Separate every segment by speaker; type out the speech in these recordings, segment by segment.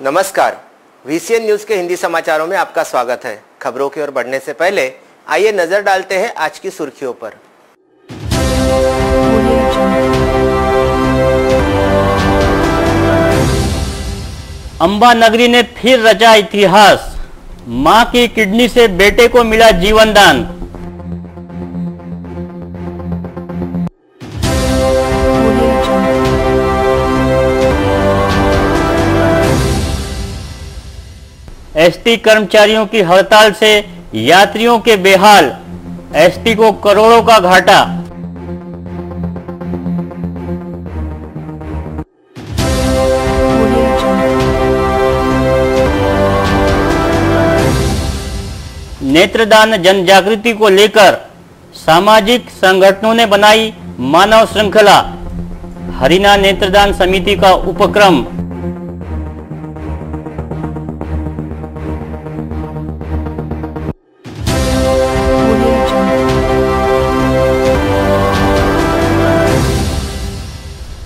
Speaker 1: नमस्कार, VCN news के हिंदी समाचारों में आपका स्वागत है। खबरों की ओर बढ़ने से पहले आइए नजर डालते हैं आज की सुर्खियों पर।
Speaker 2: अंबा नगरी ने फिर रचा इतिहास, मां की किडनी से बेटे को मिला जीवन दान। एसटी कर्मचारियों की हड़ताल से यात्रियों के बेहाल, एसटी को करोड़ों का घाटा। नेत्रदान जन जागृति को लेकर सामाजिक संगठनों ने बनाई मानव श्रृंखला, हरिना नेत्रदान समिति का उपक्रम।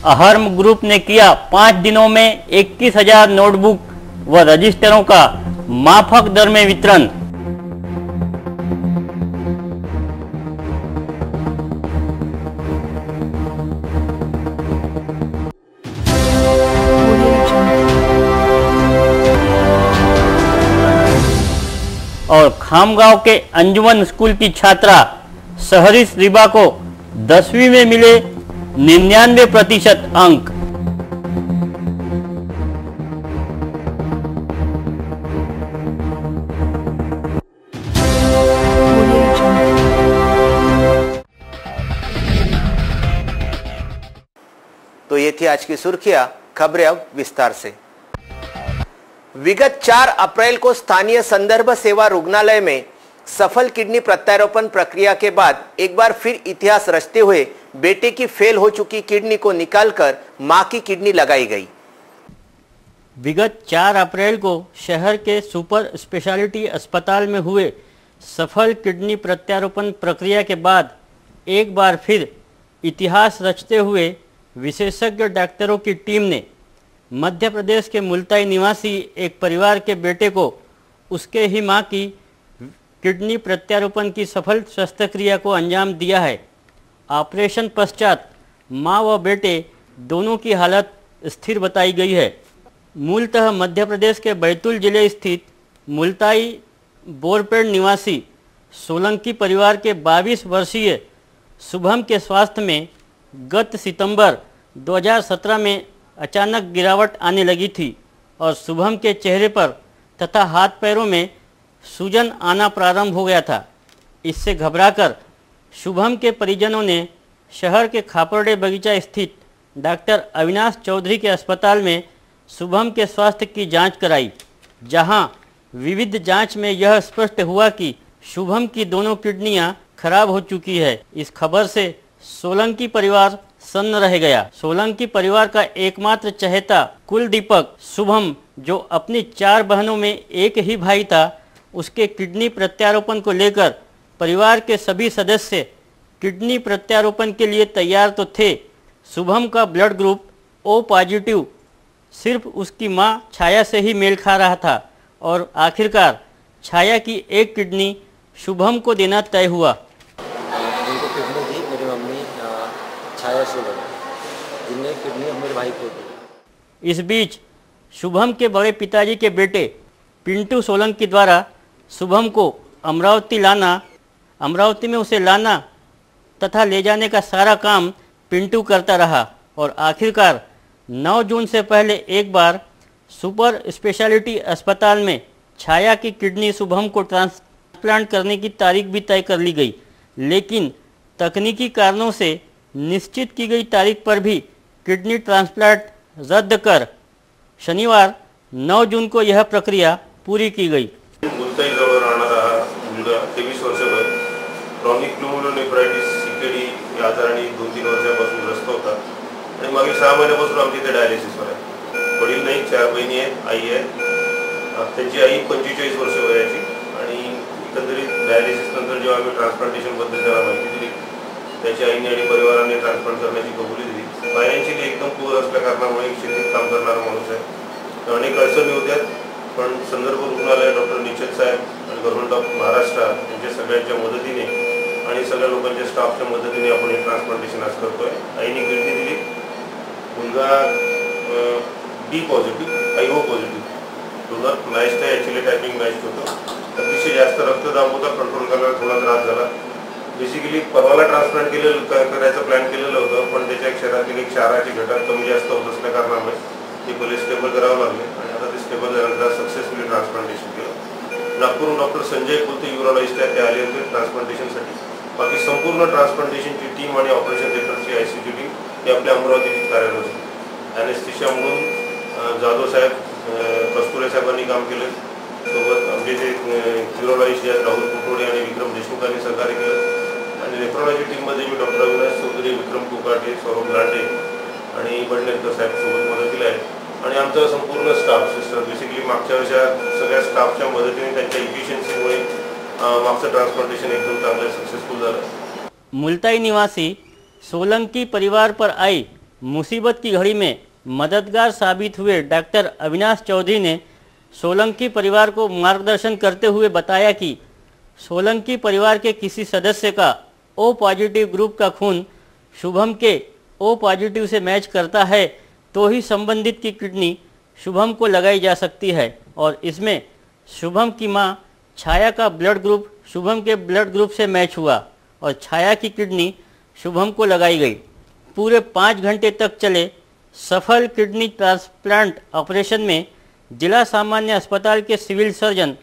Speaker 2: अहर्म ग्रुप ने किया 5 दिनों में 21,000 नोटबुक व रजिस्टरों का माफक दर में वितरण। और खामगांव के अंजुमन स्कूल की छात्रा सहरिस रिबा को 10वीं में मिले 99% अंक।
Speaker 1: तो ये थी आज की सुर्खियां। खबरें अब विस्तार से। विगत 4 अप्रैल को स्थानीय संदर्भ सेवा रुग्णालय में सफल किडनी प्रत्यारोपण प्रक्रिया के बाद एक बार फिर इतिहास रचते हुए बेटे की फेल हो चुकी किडनी को निकालकर मां की किडनी लगाई गई।
Speaker 2: विगत 4 अप्रैल को शहर के सुपर स्पेशलिटी अस्पताल में हुए सफल किडनी प्रत्यारोपण प्रक्रिया के बाद एक बार फिर इतिहास रचते हुए विशेषज्ञ डॉक्टरों की टीम ने मध्य प्रदेश के मुल्ताई निवासी एक परिवार के बेटे को उसके ही मां की किडनी प्रत्यारोपण की सफल शस्त्रक्रिया को अंजाम दिया है। ऑपरेशन पश्चात मां व बेटे दोनों की हालत स्थिर बताई गई है। मूलतः मध्य प्रदेश के बैतूल जिले स्थित मुल्ताई बोरपेड़ निवासी सोलंकी परिवार के 22 वर्षीय शुभम के स्वास्थ्य में गत सितंबर 2017 में अचानक गिरावट आने लगी थी और शुभम के चेहरे पर तथा हाथ पैरों में सूजन आना प्रारंभ हो गया था। इससे घबराकर शुभम के परिजनों ने शहर के खापरडे बगीचा स्थित डॉक्टर अविनाश चौधरी के अस्पताल में शुभम के स्वास्थ्य की जांच कराई, जहां विविध जांच में यह स्पष्ट हुआ कि शुभम की दोनों किडनियां खराब हो चुकी है। इस खबर से सोलंकी परिवार सन्न रह गया। सोलंकी परिवार का एकमात्र चहेता कुलदीपक शुभम, जो अपनी 4 बहनों में एक ही भाई था, उसके किडनी प्रत्यारोपण को लेकर परिवार के सभी सदस्य किडनी प्रत्यारोपण के लिए तैयार तो थे। शुभम का ब्लड ग्रुप O पॉजिटिव सिर्फ उसकी मां छाया से ही मेल खा रहा था और आखिरकार छाया की एक किडनी शुभम को देना तय हुआ।
Speaker 3: उनको किडनी दी मेरी मम्मी छाया शुभम, जिनने किडनी मेरे भाई को दी।
Speaker 2: इस बीच शुभम के बड़े पिताजी के बेटे पिंटू सोलंकी द्वारा शुभम को अमरावती में उसे लाना तथा ले जाने का सारा काम पिंटू करता रहा और आखिरकार 9 जून से पहले एक बार सुपर स्पेशलिटी अस्पताल में छाया की किडनी शुभम को ट्रांसप्लांट करने की तारीख भी तय कर ली गई, लेकिन तकनीकी कारणों से निश्चित की गई तारीख पर भी किडनी ट्रांसप्लांट रद्द कर शनिवार 9 जून को यह प्रक्रिया पूरी की गई।
Speaker 4: मुलताई जवळ राहणारा मुलगा 23 वर्ष वय, क्रॉनिक न्यूमोनिफ्रायटिस CKD या आजाराने 2-3 वर्षांपासून ग्रस्त होता आणि मागील 6 महिन्यापासून आमच्या इथे डायलिसिसवर आहे। वडील नाही, 4 बहिणी आहेत, आई आहे। त्यांची आई 45 वर्ष वयाची आणि एकंदरीत डायलिसिस नंतर जेव्हा आम्ही ट्रान्सप्लांटेशन बद्दल त्याला माहिती दिली, त्याच्या आईने आणि परिवाराने ट्रान्सप्लांट करण्याची कबुली दिली। फायनान्शियली एकदम पूर असल्या कारणामुळे शेतीत काम करणारा माणूस आहे अनेक अडचणी होत्या, पण संदर्भ रुग्णालय डॉक्टर निश्चित साहेब आणि गव्हर्नमेंट ऑफ महाराष्ट्र यांच्या सगळ्यांच्या मदतीने आणि सगळ्या लोकांच्या स्टाफच्या मदतीने आपण हे ट्रान्सप्लांटेशन आज करतोय. आईने किडनी दिली. मुलगा बी पॉझिटिव्ह, आय ओ पॉझिटिव्ह डोनर मॅच्ड आहे. ॲक्च्युली टायपिंग मॅच्ड होतं. अतिशय जास्त रक्तदाब होता, कंट्रोल करायला थोडा त्रास झाला. बेसिकली परवाला ट्रान्सप्लांट करायचं प्लॅन केलेलं होतं, पण त्याच्या शरीरातील एक क्षाराची घटक कमी जास्त होत असल्या कारणामुळे ते पहिले स्टेबल करावं लागले आणि आता ते स्टेबल झाल्यानंतर सक्सेसफुली ट्रान्सप्लांटेशन केलं. नागपूरहून डॉक्टर संजय कुलते युरोलॉजिस्ट आहेत, ते आले होते ट्रान्सप्लांटेशनसाठी. बाकी संपूर्ण ट्रान्सप्लांटेशनची टीम आणि ऑपरेशन थिएटरची ICU टीम ही आपल्या अमरावतीची कार्यरत होती. ॲनेस्थेशिया म्हणून जाधव साहेब, कस्तुरे साहेबांनी काम केलं. सोबत आमचे जे युरोलॉजिस्ट आहेत राहुल कुटोडे आणि विक्रम देशमुखांनी सहकार्य केलं. आणि नेफ्रोलॉजी टीममध्ये मी डॉक्टर अविनाश चौधरी, विक्रम कुकाटे, सौरभ लांडे आणि बडनेरकर साहेब सोबत मदतीला आहे. आणि आमचा संपूर्ण स्टाफ सिस्टर बेसिकली मागच्या वर्षात सगळ्या स्टाफच्या मदतीने त्यांच्या इफिशियन्सीमुळे मागचं ट्रांसप्लांटेशन एकदम चांगलं सक्सेसफुल झालं.
Speaker 2: मुल्ताई निवासी सोलंकी परिवार पर आई मुसीबत की घड़ी में मददगार साबित हुए डॉक्टर अविनाश चौधरी ने सोलंकी परिवार को मार्गदर्शन करते हुए बताया कि सोलंकी परिवार के किसी सदस्य का O पॉजिटिव ग्रुप का खून शुभम के O पॉजिटिव से मैच करता है तो ही संबंधित की किडनी शुभम को लगाई जा सकती है और इसमें शुभम की मां छाया का ब्लड ग्रुप शुभम के ब्लड ग्रुप से मैच हुआ और छाया की किडनी शुभम को लगाई गई. पूरे 5 घंटे तक चले सफल किडनी ट्रांसप्लांट ऑपरेशन में जिला सामान्य अस्पताल के सिविल सर्जन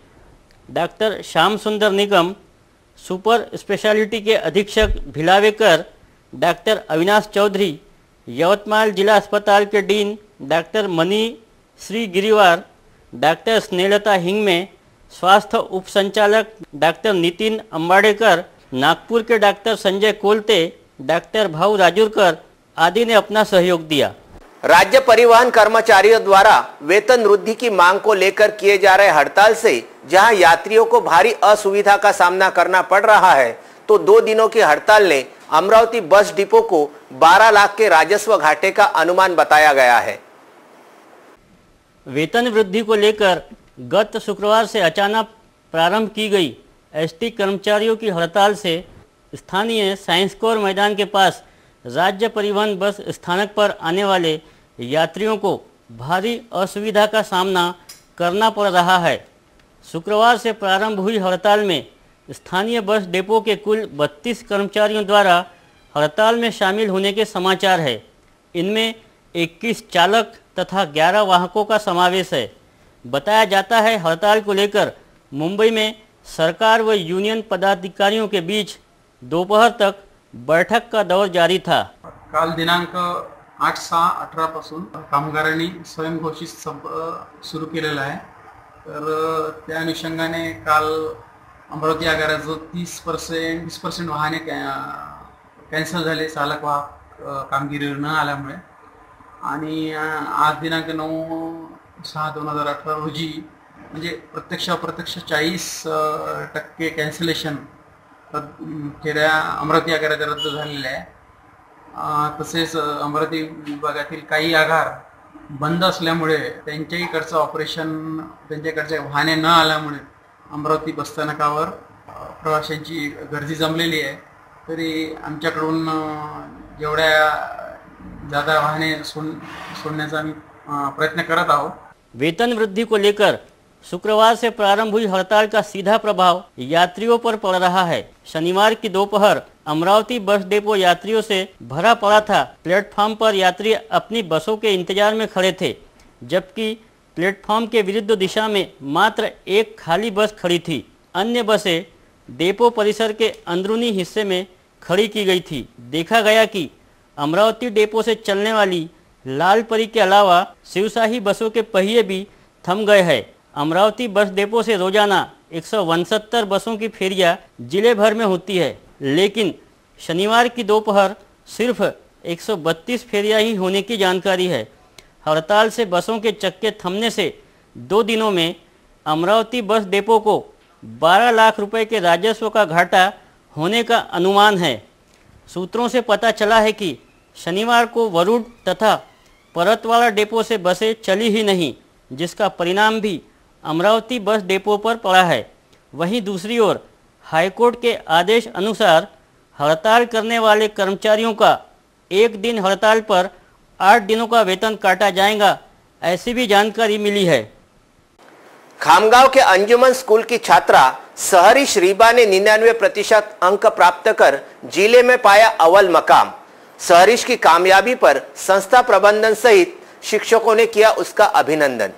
Speaker 2: डॉक्टर श्याम सुंदर निगम, सुपर स्पेशलिटी के अधीक्षक भिलावेकर, डॉक्टर अविनाश चौधरी, यवतमाल जिला अस्पताल के dean doctor Mani Shri Giriwar, doctor Snehlata Hingme, स्वास्थ्य उप संचालक डॉक्टर नितिन अंबाड़ेकर, नागपुर के डॉक्टर संजय कोलते, डॉक्टर भाऊ राजूरकर आदि ने अपना सहयोग दिया.
Speaker 1: राज्य परिवहन कर्मचारियों द्वारा वेतन वृद्धि की मांग को लेकर किए जा रहे हड़ताल से जहां यात्रियों को भारी असुविधा का सामना करना पड़ रहा है, तो 2 दिनों की हड़ताल ने अमरावती बस डिपो को 12 लाख के राजस्व घाटे का अनुमान बताया गया है.
Speaker 2: वेतन वृद्धि को लेकर गत शुक्रवार से अचानक प्रारंभ की गई ST कर्मचारियों की हड़ताल से स्थानीय साइंस कोर मैदान के पास राज्य परिवहन बस स्थानक पर आने वाले यात्रियों को भारी असुविधा का सामना करना पड़ रहा है. शुक्रवार से प्रारंभ हुई हड़ताल में स्थानीय बस डिपो के कुल 32 कर्मचारियों द्वारा हड़ताल में शामिल होने के समाचार है. इनमें 21 चालक तथा 11 वाहकों का समावेश है. बताया जाता है हड़ताल को लेकर मुंबई में सरकार व यूनियन पदाधिकारियों के बीच दोपहर तक बैठक का दौर जारी था.
Speaker 5: काल दिनांक 8/6/18 पासून कामगारांनी स्वयंघोषित संप सुरू केलेला आहे. तर त्या अनुषंगाने काल अमरावती आगाराचं 20% वाहने कॅन्सल झाले चालक वाहक कामगिरीवर न आल्यामुळे. आणि आज दिनांक 9/6/2018 रोजी म्हणजे प्रत्यक्ष अप्रत्यक्ष 40% कॅन्सलेशन फेऱ्या अमरावती आगाराच्या रद्द झालेल्या आहे. तसेच अमरावती विभागातील काही आगार बंद असल्यामुळे त्यांच्याकडचं ऑपरेशन त्यांच्याकडच्या वाहने न आल्यामुळे अमरावती बसस्थानकावर प्रवाशांची गर्दी जमलेली आहे. तरी आमच्याकडून जेवढ्या ज़्यादा वाहने सोडण्याचा आम्ही प्रयत्न करत आहोत.
Speaker 2: वेतन वृद्धि को लेकर शुक्रवार से प्रारंभ हुई हड़ताल का सीधा प्रभाव यात्रियों पर पड़ रहा है. शनिवार की दोपहर अमरावती बस डिपो यात्रियों से भरा पड़ा था. प्लेटफॉर्म पर यात्री अपनी बसों के इंतजार में खड़े थे, जबकि प्लेटफॉर्म के विरुद्ध दिशा में मात्र एक खाली बस खड़ी थी. अन्य बसें डिपो परिसर के अंदरूनी हिस्से में खड़ी की गई थी. देखा गया कि अमरावती डिपो से चलने वाली लालपरी के अलावा शिवशाही बसों के पहिए भी थम गए हैं. अमरावती बस डिपो से रोजाना 169 बसों की फेरियां जिले भर में होती है, लेकिन शनिवार की दोपहर सिर्फ 132 फेरियां ही होने की जानकारी है. हड़ताल से बसों के चक्के थमने से 2 दिनों में अमरावती बस डिपो को 12 लाख रुपए के राजस्व का घाटा होने का अनुमान है. सूत्रों से पता चला है कि शनिवार को वरुड तथा परतवाड़ा डिपो से बसें चली ही नहीं, जिसका परिणाम भी अमरावती बस डिपो पर पड़ा है। वहीं दूसरी ओर हाईकोर्ट के आदेश अनुसार हड़ताल करने वाले कर्मचारियों का एक दिन हड़ताल पर 8 दिनों का वेतन काटा जाएगा, ऐसी भी जानकारी मिली है।
Speaker 1: खामगांव के अंजुमन स्कूल की छात्रा सहरिश रीबा ने 99% अंक प्राप्त कर जिले में पाया अव्वल मकाम। सहरिश की कामयाबी पर संस्था प्रबंधन सहित शिक्षकों ने किया उसका अभिनंदन।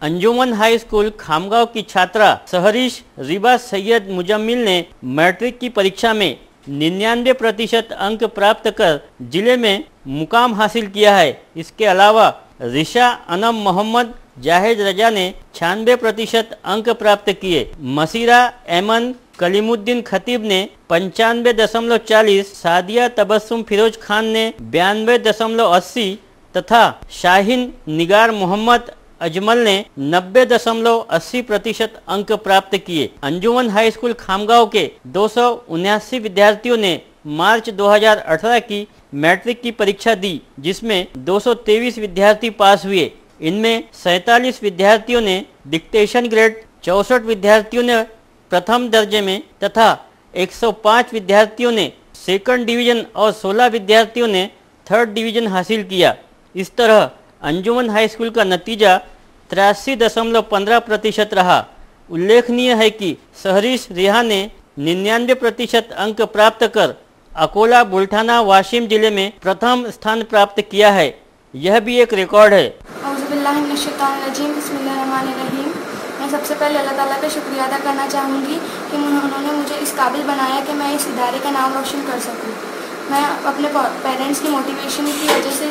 Speaker 2: अंजुमन हाई स्कूल खामगांव की छात्रा सहरिश रीबा सैयद मुजम्मिल ने मैट्रिक की परीक्षा में 99% अंक प्राप्त कर जिले में मुकाम हासिल किया है। इसके अलावा रिशा अनम मोहम्मद जाहिद रजा ने 96% अंक प्राप्त किए। मसीरा एमन कलीमुद्दीन खतीब ने 95.40, सादिया तबस्सुम फिरोज खान ने 92.80 तथा शाहीन निगार मोहम्मद अजमल ने 90.80% अंक प्राप्त किए। अंजुमन हाई स्कूल खामगांव के 279 विद्यार्थियों ने मार्च 2018 की मैट्रिक की परीक्षा दी, जिसमें 223 विद्यार्थी पास हुए। इनमें 47 विद्यार्थियों ने डिक्टेशन ग्रेड, 64 विद्यार्थियों ने प्रथम दर्जे में तथा 105 विद्यार्थियों ने सेकंड डिवीजन और 16 विद्यार्थियों ने थर्ड डिवीजन हासिल किया। इस तरह अंजुमन हाई स्कूल का नतीजा 83.15% रहा। उल्लेखनीय है कि सहरिश रिहा ने 99% अंक प्राप्त कर अकोला, बुल्ढाना, वाशिम जिले में प्रथम स्थान प्राप्त किया है। यह भी एक रिकॉर्ड है।
Speaker 6: बिस्मिल्लाहिर्रहमानिर्रहीम। मैं सबसे पहले अल्लाह ताला का शुक्रिया अदा करना चाहूँगी कि उन्होंने मुझे इस काबिल बनाया कि मैं इस इदारे का नाम रोशन कर सकूँ। मैं अपने पेरेंट्स की मोटिवेशन की वजह से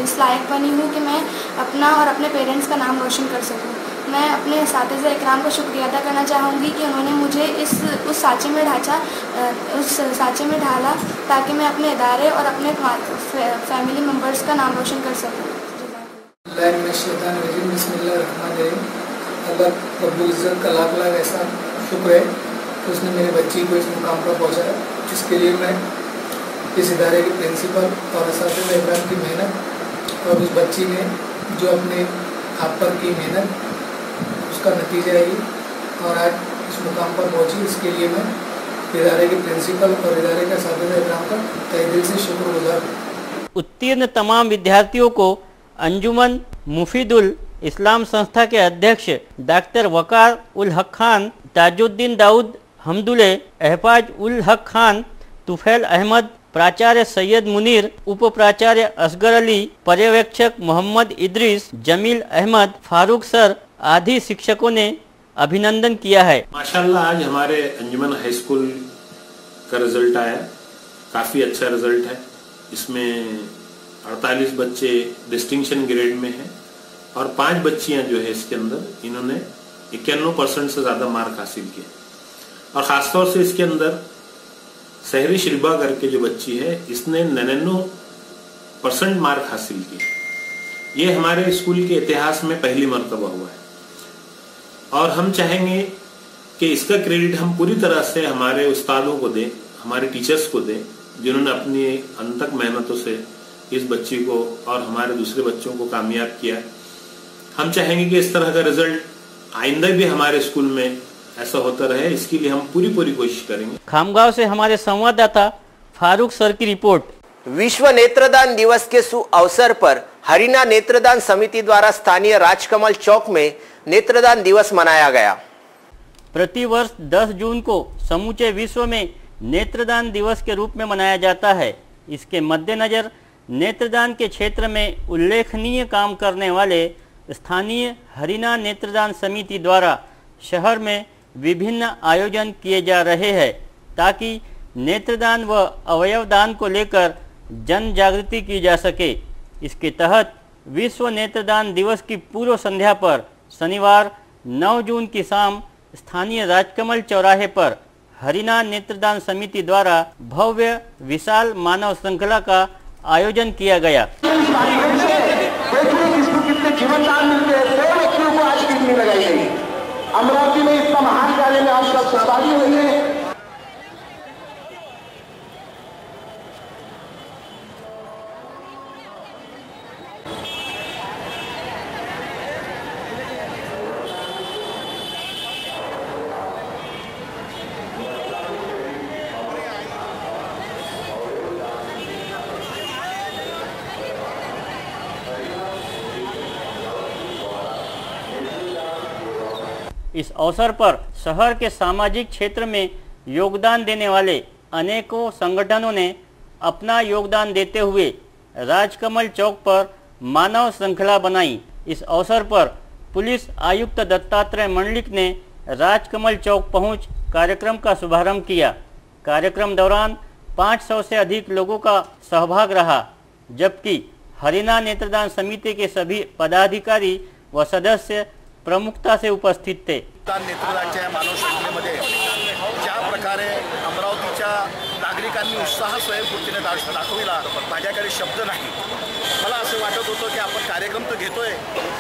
Speaker 6: इस लायक बनी हूँ कि मैं अपना और अपने पेरेंट्स का नाम रोशन कर सकूँ। मैं अपने असातिज़ा इकराम का शुक्रिया अदा करना चाहूँगी कि उन्होंने मुझे उस साँचे में ढाला ताकि मैं अपने इदारे और अपने फैमिली मेम्बर्स का नाम रोशन कर सकूँ।
Speaker 7: अल्लाह रब्बुल इज़्ज़त का लाख लाख ऐसा शुक्र है कि उसने मेरे बच्ची को इस मुकाम पर पहुँचाया। इसके लिए मैं इस इदारे के प्रिंसिपल और असातिज़ा इकराम की मेहनत और उस बच्ची ने जो अपने आप पर की मेहनत उसका नतीजा है और आज इस मुकाम पर पहुँची, इसके लिए मैं इदारे के प्रिंसिपल और इदारे के असातिज़ा इकराम का तहे दिल से शुक्रगुजार हूँ।
Speaker 2: उत्तीर्ण तमाम विद्यार्थियों को अंजुमन मुफीदुल इस्लाम संस्था के अध्यक्ष डॉक्टर वकार उल हक खान, ताजुद्दीन दाऊद हमदुले, अहफाज उल हक खान, तुफैल अहमद, प्राचार्य सैयद मुनीर, उप प्राचार्य असगर अली, पर्यवेक्षक मोहम्मद इद्रीस, जमील अहमद, फारूक सर आदि शिक्षकों ने अभिनंदन किया है।
Speaker 8: माशाल्लाह आज हमारे अंजुमन हाई स्कूल का रिजल्ट आया, काफ़ी अच्छा रिजल्ट है। इसमें 48 बच्चे डिस्टिंक्शन ग्रेड में हैं और 5 बच्चियां जो है इसके अंदर इन्होंने 91% से ज़्यादा मार्क हासिल किए। और ख़ासतौर से इसके अंदर सहरिश रिबा करके जो बच्ची है इसने 99% मार्क हासिल किए। ये हमारे स्कूल के इतिहास में पहली मर्तबा हुआ है और हम चाहेंगे कि इसका क्रेडिट हम पूरी तरह से हमारे उस्तादों को दें, हमारे टीचर्स को दें, जिन्होंने अपनी अनथक मेहनतों से इस बच्ची को और हमारे दूसरे बच्चों को कामयाब किया। हम चाहेंगे कि इस तरह का रिजल्ट आइंदा भी हमारे स्कूल में ऐसा होता रहे, इसके लिए हम पूरी कोशिश करेंगे।
Speaker 2: खामगांव से हमारे संवाददाता फारूक सर की रिपोर्ट।
Speaker 1: विश्व नेत्रदान दिवस के सु अवसर पर हरिना नेत्रदान समिति द्वारा स्थानीय राजकमल चौक में नेत्रदान दिवस मनाया गया।
Speaker 2: प्रतिवर्ष 10 जून को समूचे विश्व में नेत्रदान दिवस के रूप में मनाया जाता है। इसके मद्देनजर नेत्रदान के क्षेत्र में उल्लेखनीय काम करने वाले स्थानीय हरिना नेत्रदान समिति द्वारा शहर में विभिन्न आयोजन किए जा रहे हैं ताकि नेत्रदान व अवयवदान को लेकर जन जागृति की जा सके। इसके तहत विश्व नेत्रदान दिवस की पूर्व संध्या पर शनिवार 9 जून की शाम स्थानीय राजकमल चौराहे पर हरिना नेत्रदान समिति द्वारा भव्य विशाल मानव श्रृंखला का आयोजन किया गया।
Speaker 9: अमरावती में इतना महान कार्य में आप सब सहभागी हुए हैं।
Speaker 2: इस अवसर पर शहर के सामाजिक क्षेत्र में योगदान देने वाले अनेकों संगठनों ने अपना योगदान देते हुए राजकमल चौक पर मानव श्रृंखला बनाई। इस अवसर पर पुलिस आयुक्त दत्तात्रेय मंडलिक ने राजकमल चौक पहुंच कार्यक्रम का शुभारंभ किया। कार्यक्रम दौरान 500 से अधिक लोगों का सहभाग रहा, जबकि हरिना नेत्रदान समिति के सभी पदाधिकारी व सदस्य प्रमुखता से उपस्थित थे।
Speaker 9: नेत्रदानच्या या मानव श्रृंखलेमध्ये ज्या प्रकारे अमरावतीच्या नागरिकांनी उत्साह स्वयंस्फूर्तीने दाखविला, माझ्याकडे शब्द नाही। मला असं वाटत होतं की आपण कार्यक्रम तर घेतोय,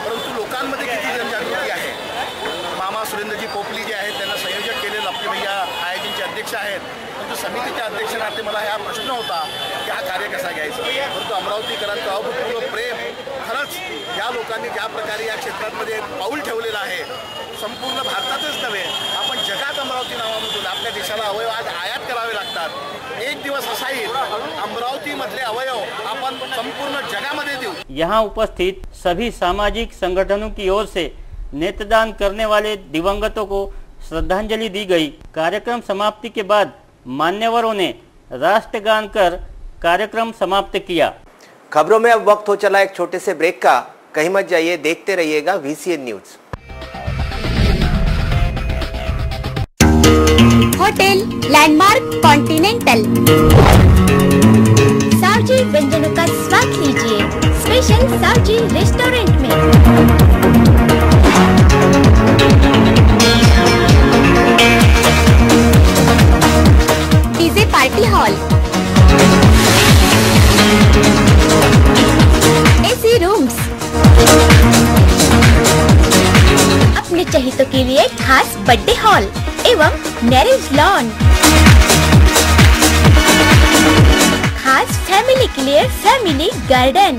Speaker 9: परंतु लोकांमध्ये किती जनजागृती आहे। मामा सुरेंद्रजी पोपली जे आहेत त्यांना संयोजक केले, लपके भैया आयोजनचे अध्यक्ष आहेत, परंतु समितीच्या अध्यक्षांना मला हा प्रश्न होता की हा कार्य कसा घ्यायचा। परंतु अमरावतीकरांचं अभूतपूर्व प्रेम, खरंच या लोकांनी ज्या प्रकारे या क्षेत्रामध्ये पाऊल ठेवलेलं आहे, संपूर्ण भारतातच नव्हे आपण जगात अमरावती नावामधून आपल्या देशाला अवयव आज आयात करावे लागतात। एक दिवस असा येईल अमरावती मधले अवयव आपण संपूर्ण जगामध्ये देऊ।
Speaker 2: यहाँ उपस्थित सभी सामाजिक संगठनों की ओर से नेत्रदान करने वाले दिवंगतों को श्रद्धांजलि दी गई। कार्यक्रम समाप्ति के बाद मान्यवरों ने राष्ट्रगान कर कार्यक्रम समाप्त किया।
Speaker 1: खबरों में अब वक्त हो चला एक छोटे से ब्रेक का। कहीं मत जाइए, देखते रहिएगा VCN news.
Speaker 10: Hotel landmark continental, Saoji व्यंजनों का स्वाद लीजिए स्पेशल सावजी रेस्टोरेंट में। DJ party hall, AC rooms, अपने चहेतों के लिए खास बर्थडे हॉल एवं मैरिज लॉन, खास फैमिली के लिए family garden.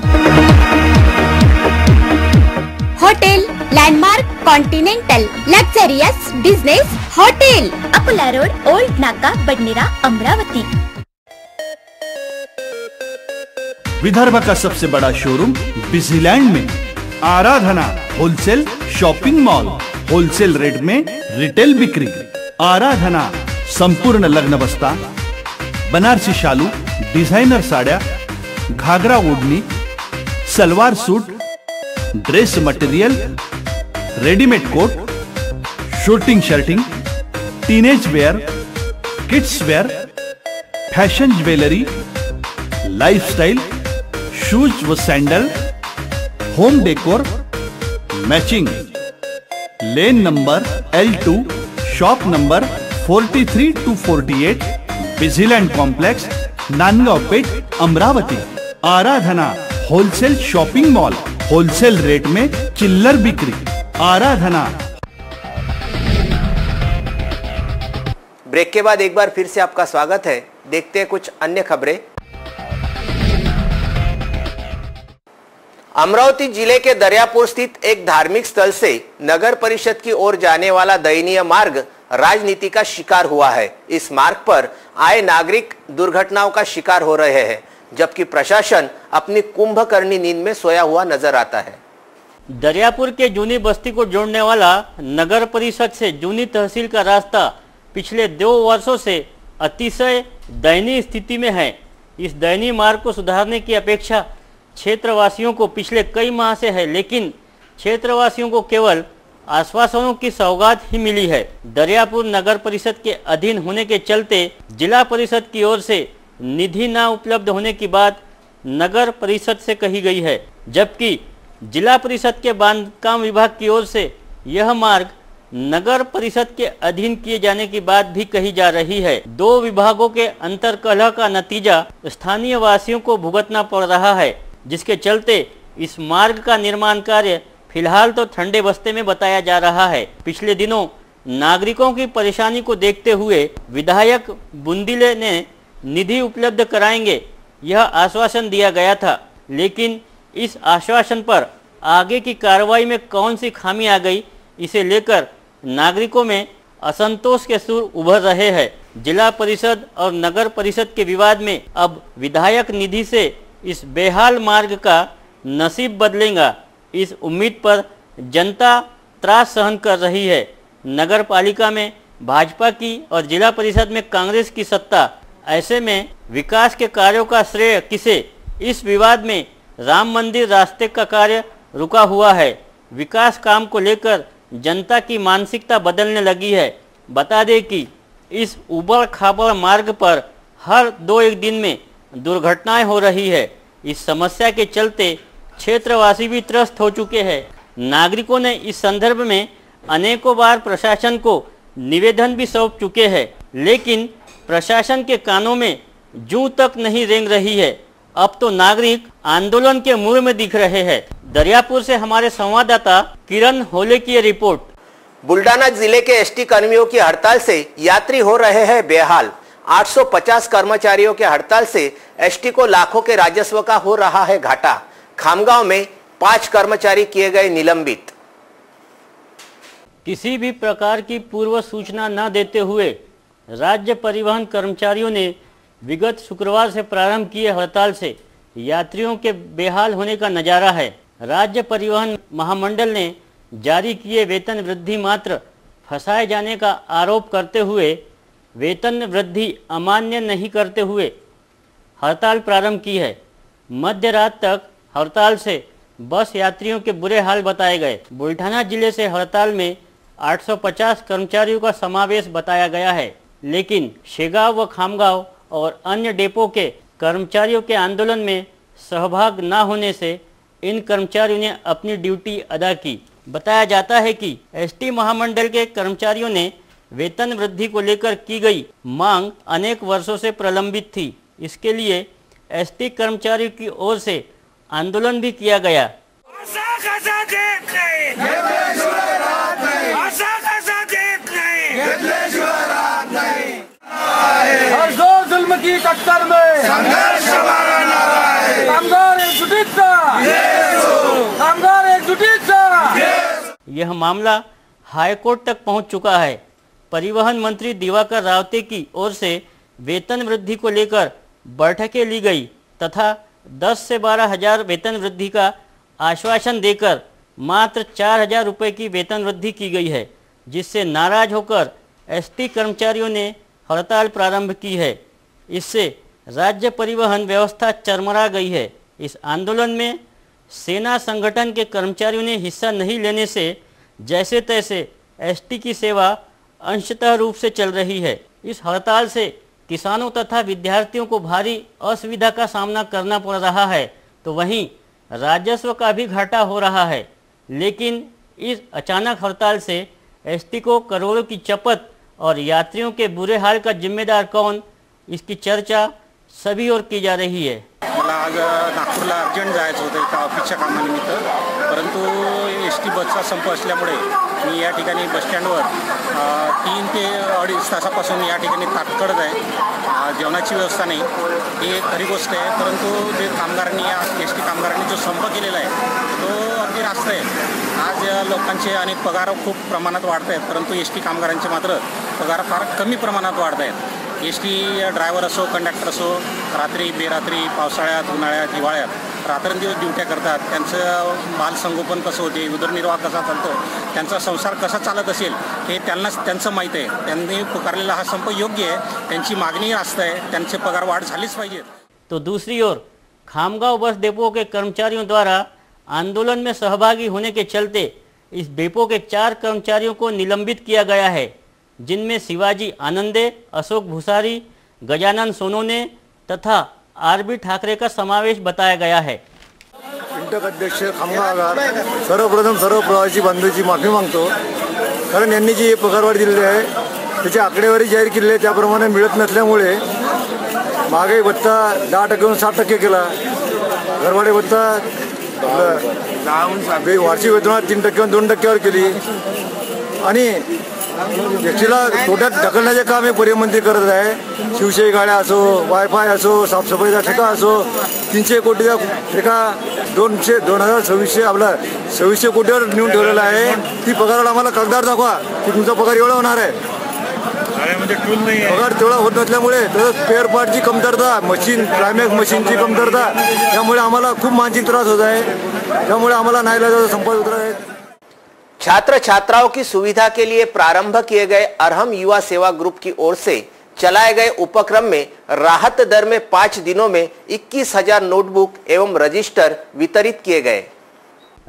Speaker 10: Hotel landmark continental luxurious business hotel, Akola road, old Naka, Badnera, Amravati.
Speaker 11: Vidarbha का सबसे बड़ा शोरूम बिजीलैंड में Aradhana wholesale shopping mall, wholesale rate में रिटेल बिक्री। आराधना संपूर्ण लग्न बस्ता, बनारसी शालू, डिझायनर साड्या, ghagra odhni, salwar suit, dress material, readymade coat, shooting shirting, teenage wear, kids wear, fashion jewellery, lifestyle, shoes व sandal, home decor, matching. Lane number L2, shop number 43 to 48, Busyland complex, Nandgaon Peth, Amravati. Aradhana wholesale shopping mall, wholesale rate में चिल्लर बिक्री। आराधना।
Speaker 1: Break के बाद एक बार फिर से आपका स्वागत है। देखते हैं कुछ अन्य खबरें। अमरावती जिले के दरियापुर स्थित एक धार्मिक स्थल से नगर परिषद की ओर जाने वाला दयनीय मार्ग राजनीति का शिकार हुआ है। इस मार्ग पर आए नागरिक दुर्घटनाओं का शिकार हो रहे हैं, जबकि प्रशासन अपनी कुंभकर्णी नींद में सोया हुआ नजर आता है।
Speaker 2: दरियापुर के जूनी बस्ती को जोड़ने वाला नगर परिषद से जूनी तहसील का रास्ता पिछले 2 वर्षों से अतिशय दयनीय स्थिति में है। इस दयनीय मार्ग को सुधारने की अपेक्षा क्षेत्रवासियों को पिछले कई माह से है, लेकिन क्षेत्रवासियों को केवल आश्वासनों की सौगात ही मिली है। दरियापुर नगर परिषद के अधीन होने के चलते जिला परिषद की ओर से निधि न उपलब्ध होने की बात नगर परिषद से कही गई है, जबकि जिला परिषद के बांधकाम विभाग की ओर से यह मार्ग नगर परिषद के अधीन किए जाने की बात भी कही जा रही है। 2 विभागों के अंतर्कलह का नतीजा स्थानीय वासियों को भुगतना पड़ रहा है, जिसके चलते इस मार्ग का निर्माण कार्य फिलहाल तो ठंडे बस्ते में बताया जा रहा है। पिछले दिनों नागरिकों की परेशानी को देखते हुए विधायक बुंदीले ने निधि उपलब्ध कराएंगे यह आश्वासन दिया गया था, लेकिन इस आश्वासन पर आगे की कार्रवाई में कौन सी खामी आ गई, इसे लेकर नागरिकों में असंतोष के सुर उभर रहे हैं। जिला परिषद और नगर परिषद के विवाद में अब विधायक निधि से इस बेहाल मार्ग का नसीब बदलेगा, इस उम्मीद पर जनता त्रास सहन कर रही है। नगर पालिका में भाजपा की और जिला परिषद में कांग्रेस की सत्ता। ऐसे में विकास के कार्यों का श्रेय किसे? इस विवाद में राम मंदिर रास्ते का कार्य रुका हुआ है। विकास काम को लेकर जनता की मानसिकता बदलने लगी है। बता दें कि इस उबड़ खाबड़ मार्ग पर हर 2-1 दिन में दुर्घटनाएं हो रही है। इस समस्या के चलते क्षेत्रवासी भी त्रस्त हो चुके हैं। नागरिकों ने इस संदर्भ में अनेकों बार प्रशासन को निवेदन भी सौंप चुके हैं, लेकिन प्रशासन के कानों में जूं तक नहीं रेंग रही है। अब तो नागरिक आंदोलन के मुंह में दिख रहे हैं। दरियापुर से हमारे संवाददाता किरण होले की रिपोर्ट।
Speaker 1: बुल्डाना जिले के एसटी कर्मियों की हड़ताल से यात्री हो रहे हैं बेहाल। 850 कर्मचारियों के हड़ताल से एसटी को लाखों के राजस्व का हो रहा है घाटा। खामगांव में 5 कर्मचारी किए गए निलंबित।
Speaker 2: किसी भी प्रकार की पूर्व सूचना न देते हुए राज्य परिवहन कर्मचारियों ने विगत शुक्रवार से प्रारंभ किए हड़ताल से यात्रियों के बेहाल होने का नजारा है। राज्य परिवहन महामंडल ने जारी किए वेतन वृद्धि मात्र फंसाए जाने का आरोप करते हुए वेतन वृद्धि अमान्य नहीं करते हुए हड़ताल प्रारंभ की है। मध्य रात तक हड़ताल से बस यात्रियों के बुरे हाल बताए गए। बुल्ढाना जिले से हड़ताल में 850 कर्मचारियों का समावेश बताया गया है, लेकिन शेगांव व खामगांव और अन्य डेपो के कर्मचारियों के आंदोलन में सहभाग न होने से इन कर्मचारियों ने अपनी ड्यूटी अदा की। बताया जाता है कि एसटी महामंडल के कर्मचारियों ने वेतन वृद्धि को लेकर की गई मांग अनेक वर्षों से प्रलंबित थी। इसके लिए एसटी कर्मचारियों की ओर से आंदोलन भी किया गया।
Speaker 12: हर जोर जुल्म की टक्कर में संघर्ष हमारा नारा है। कामगार एकजुटीचा, कामगार एकजुटीचा।
Speaker 2: यह मामला हाईकोर्ट तक पहुंच चुका है। परिवहन मंत्री दिवाकर रावते की ओर से वेतन वृद्धि को लेकर बैठकें ली गई तथा 10 से 12 हजार वेतन वृद्धि का आश्वासन देकर मात्र 4,000 रुपये की वेतन वृद्धि की गई है, जिससे नाराज होकर एसटी कर्मचारियों ने हड़ताल प्रारंभ की है। इससे राज्य परिवहन व्यवस्था चरमरा गई है। इस आंदोलन में सेना संगठन के कर्मचारियों ने हिस्सा नहीं लेने से जैसे तैसे एसटी की सेवा अंशतः रूप से चल रही है। इस हड़ताल से किसानों तथा विद्यार्थियों को भारी असुविधा का सामना करना पड़ रहा है, तो वहीं राजस्व का भी घाटा हो रहा है। लेकिन इस अचानक हड़ताल से एसटी को करोड़ों की चपत और यात्रियों के बुरे हाल का जिम्मेदार कौन, इसकी चर्चा सभी ओर की जा रही है।
Speaker 13: मला आज नागपूरला अर्जंट जायचं होतं एका ऑफिसच्या कामानिमित्त, परंतु एसटी बसचा संप असल्यामुळे मी या ठिकाणी बसस्टँडवर 3 ते 2.5 तासापासून या ठिकाणी ताटकळत आहे। जेवणाची व्यवस्था नाही, ही खरी गोष्ट आहे, परंतु जे कामगारांनी या एसटी कामगारांनी जो संप केलेला आहे तो अगदी रास्त आहे। आज लोकांचे अनेक पगार खूप प्रमाणात वाढत आहेत, परंतु एसटी कामगारांचे मात्र पगार फार कमी प्रमाणात वाढत आहेत। एसटी ड्रायव्हर असो, कंडक्टर असो, रात्री बेरात्री, पावसाळ्यात, उन्हाळ्यात, हिवाळ्यात रात्रंदिवस ड्युट्या करतात। त्यांचं बालसंगोपन कसं होते, उदरनिर्वाह कसा चालतो, त्यांचा संसार कसा चालत असेल हे त्यांचं माहीत आहे। त्यांनी पुकारलेला हा संप योग्य आहे, त्यांची मागणी रास्त आहे, त्यांचे पगार वाढ झालीच पाहिजे।
Speaker 2: तो दूसरी ओर खामगांव बस डिपो के कर्मचारियों द्वारा आंदोलन में सहभागी होने के चलते इस डिपो के 4 कर्मचारियों को निलंबित किया गया है, जिनमें शिवाजी आनंदे, अशोक भूसारी, गजानन सोनोने तथा आरबी ठाकरे का समावेश बताया गया है।
Speaker 14: इंटक अध्यक्ष खामगाव सर्वप्रथम सर्व प्रवासी बांधवांची माफी मागतो, कारण यांनी जी पगारवाढ दिलेली आहे त्याची आकडेवारी जाहीर केली आहे त्याप्रमाणे मिळत नसल्यामुळे महागाई भत्ता 10% 60% केला, घरभाडे भत्ता वार्षिक वेतनात 3% 2%वर केली आणि एसटीला तोट्यात ढकलण्याचे काम हे परिवहन मंत्री करत आहे। शिवशाही गाड्या असो, वायफाय असो, साफसफाईचा ठेका असो, 300 कोटीचा ठेका 2026 आपला 2600 कोटीवर नेऊन ठेवलेला आहे। ती पगारावर आम्हाला कागदार दाखवा की तुमचा पगार एवढा होणार आहे। पगार तेवढा होत नसल्यामुळे तसंच स्पेअर पार्टची कमतरता, मशीन क्लायमॅक्स मशीनची कमतरता, त्यामुळे आम्हाला खूप मानसिक त्रास होत आहे। त्यामुळे आम्हाला नाईलाजाचा संपात उतरत आहे।
Speaker 1: छात्र छात्राओं की सुविधा के लिए प्रारंभ किए गए अरहम युवा सेवा ग्रुप की ओर से चलाए गए उपक्रम में राहत दर में 5 दिनों में 21,000 नोटबुक एवं रजिस्टर वितरित किए गए।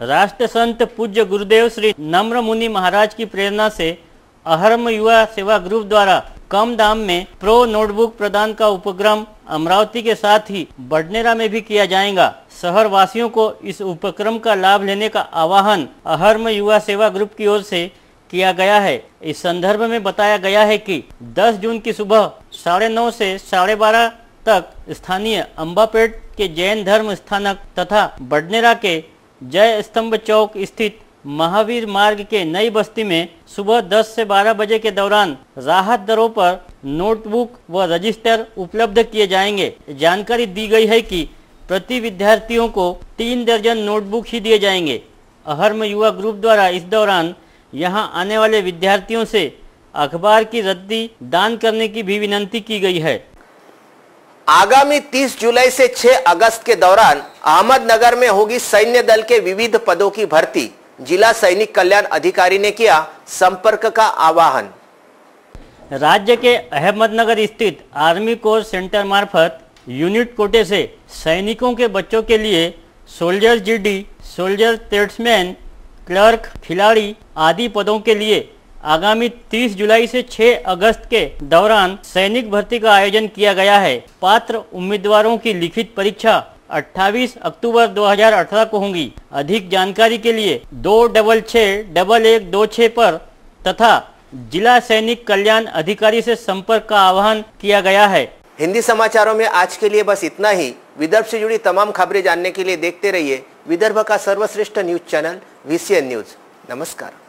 Speaker 2: राष्ट्र संत पूज्य गुरुदेव श्री नम्र मुनि महाराज की प्रेरणा से अरहम युवा सेवा ग्रुप द्वारा कम दाम में प्रो नोटबुक प्रदान का उपक्रम अमरावती के साथ ही बडनेरा में भी किया जाएगा। शहर वासियों को इस उपक्रम का लाभ लेने का आह्वान अरहम युवा सेवा ग्रुप की ओर से किया गया है। इस संदर्भ में बताया गया है कि 10 जून की सुबह 9:30 से 12:30 तक स्थानीय अंबापेट के जैन धर्म स्थानक तथा बडनेरा के जय स्तंभ चौक स्थित महावीर मार्ग के नई बस्ती में सुबह 10 से 12 बजे के दौरान राहत दरों पर नोटबुक व रजिस्टर उपलब्ध किए जाएंगे। जानकारी दी गई है कि प्रति विद्यार्थियों को 3 दर्जन नोटबुक ही दिए जाएंगे। अरहम युवा ग्रुप द्वारा इस दौरान यहां आने वाले विद्यार्थियों से अखबार की रद्दी दान करने की भी विनती की गई है।
Speaker 1: आगामी 30 जुलाई से 6 अगस्त के दौरान अहमदनगर में होगी सैन्य दल के विविध पदों की भर्ती। जिला सैनिक कल्याण अधिकारी ने किया संपर्क का आह्वान।
Speaker 2: राज्य के अहमदनगर स्थित आर्मी कोर सेंटर मार्फत यूनिट कोटे से सैनिकों के बच्चों के लिए soldier GD, soldier tradesman, clerk, खिलाड़ी आदि पदों के लिए आगामी 30 जुलाई से 6 अगस्त के दौरान सैनिक भर्ती का आयोजन किया गया है। पात्र उम्मीदवारों की लिखित परीक्षा 28 अक्टूबर 2018 को होंगी। अधिक जानकारी के लिए 266-1126 पर तथा जिला सैनिक कल्याण अधिकारी से संपर्क का आह्वान किया गया है।
Speaker 1: हिंदी समाचारों में आज के लिए बस इतना ही। विदर्भ से जुड़ी तमाम खबरें जानने के लिए देखते रहिए विदर्भ का सर्वश्रेष्ठ न्यूज चैनल VCN न्यूज। नमस्कार।